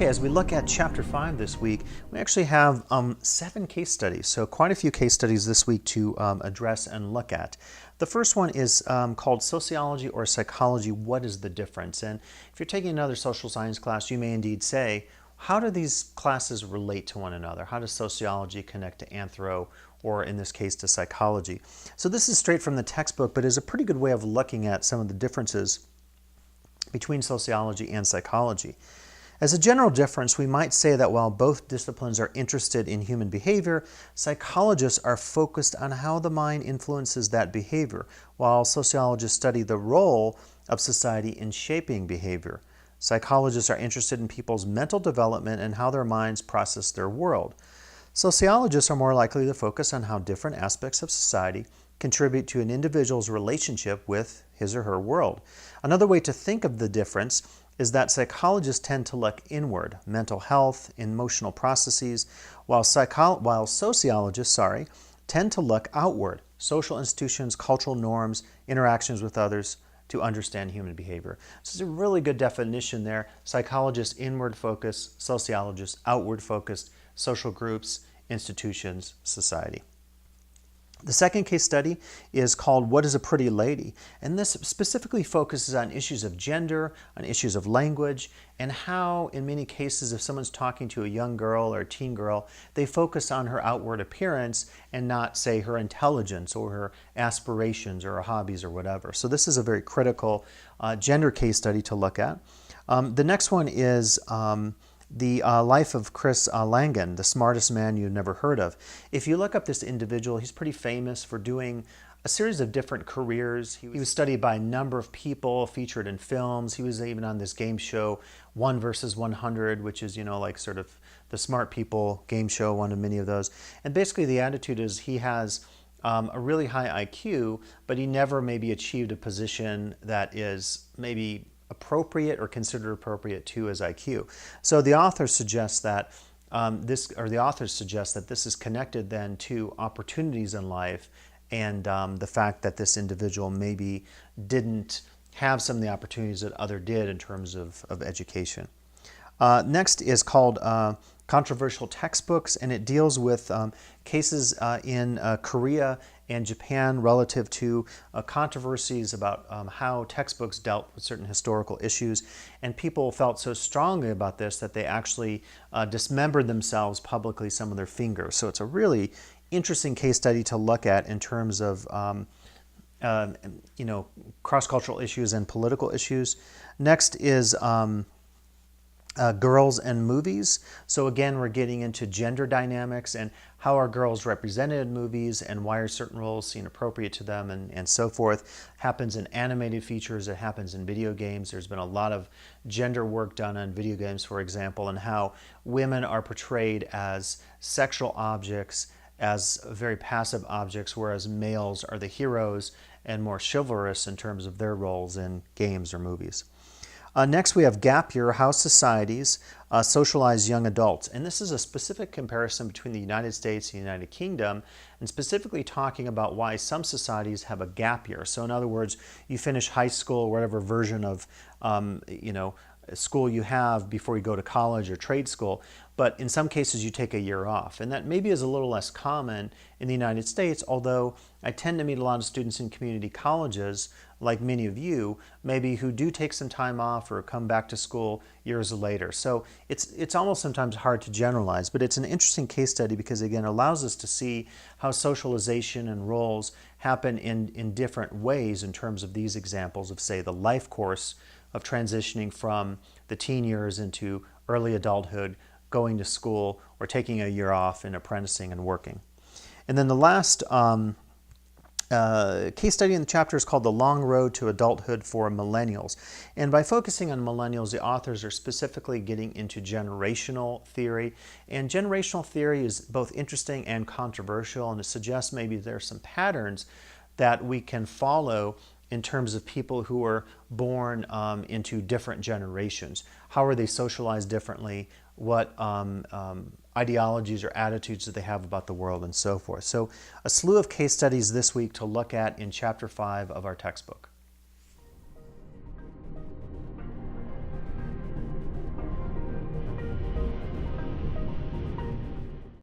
Okay, as we look at Chapter 5 this week, we actually have 7 case studies. So quite a few case studies this week to address and look at. The first one is called Sociology or Psychology, What is the Difference? And if you're taking another social science class, you may indeed say, how do these classes relate to one another? How does sociology connect to anthro, or in this case to psychology? So this is straight from the textbook, but is a pretty good way of looking at some of the differences between sociology and psychology. As a general difference, we might say that while both disciplines are interested in human behavior, psychologists are focused on how the mind influences that behavior, while sociologists study the role of society in shaping behavior. Psychologists are interested in people's mental development and how their minds process their world. Sociologists are more likely to focus on how different aspects of society contribute to an individual's relationship with his or her world. Another way to think of the difference is that psychologists tend to look inward, mental health, emotional processes, while sociologists tend to look outward, social institutions, cultural norms, interactions with others, to understand human behavior. So it's a really good definition there. Psychologists inward focused, sociologists outward focused, social groups, institutions, society. The second case study is called What is a Pretty Lady? And this specifically focuses on issues of gender, on issues of language, and how in many cases if someone's talking to a young girl or a teen girl, they focus on her outward appearance and not, say, her intelligence or her aspirations or her hobbies or whatever. So this is a very critical gender case study to look at. The next one is the life of Chris Langan, the smartest man you've never heard of. If you look up this individual, he's pretty famous for doing a series of different careers. He was studied by a number of people, featured in films. He was even on this game show, 1 versus 100, which is, like sort of the smart people game show, one of many of those. And basically the attitude is he has a really high IQ, but he never maybe achieved a position that is maybe appropriate or considered appropriate to his IQ. So the authors suggest that this is connected then to opportunities in life and the fact that this individual maybe didn't have some of the opportunities that others did in terms of education. Next is called Controversial Textbooks, and it deals with cases in Korea and Japan relative to controversies about how textbooks dealt with certain historical issues. And people felt so strongly about this that they actually dismembered themselves publicly, some of their fingers. So it's a really interesting case study to look at in terms of cross-cultural issues and political issues. Next is girls and movies. So again, we're getting into gender dynamics and how are girls represented in movies and why are certain roles seen appropriate to them and so forth. Happens in animated features, it happens in video games. There's been a lot of gender work done on video games, for example, and how women are portrayed as sexual objects, as very passive objects, whereas males are the heroes and more chivalrous in terms of their roles in games or movies. Next, we have Gap Year, How Societies Socialize Young Adults. And this is a specific comparison between the United States and the United Kingdom, and specifically talking about why some societies have a gap year. So in other words, you finish high school, whatever version of school you have before you go to college or trade school, but in some cases you take a year off. And that maybe is a little less common in the United States, although I tend to meet a lot of students in community colleges, like many of you, maybe who do take some time off or come back to school years later. So it's almost sometimes hard to generalize, but it's an interesting case study because again, it allows us to see how socialization and roles happen in different ways in terms of these examples of, say, the life course of transitioning from the teen years into early adulthood, going to school, or taking a year off and apprenticing and working. And then the last case study in the chapter is called The Long Road to Adulthood for Millennials. And by focusing on millennials, the authors are specifically getting into generational theory. And generational theory is both interesting and controversial, and it suggests maybe there are some patterns that we can follow in terms of people who are born into different generations. How are they socialized differently? What ideologies or attitudes do they have about the world and so forth. So a slew of case studies this week to look at in Chapter 5 of our textbook.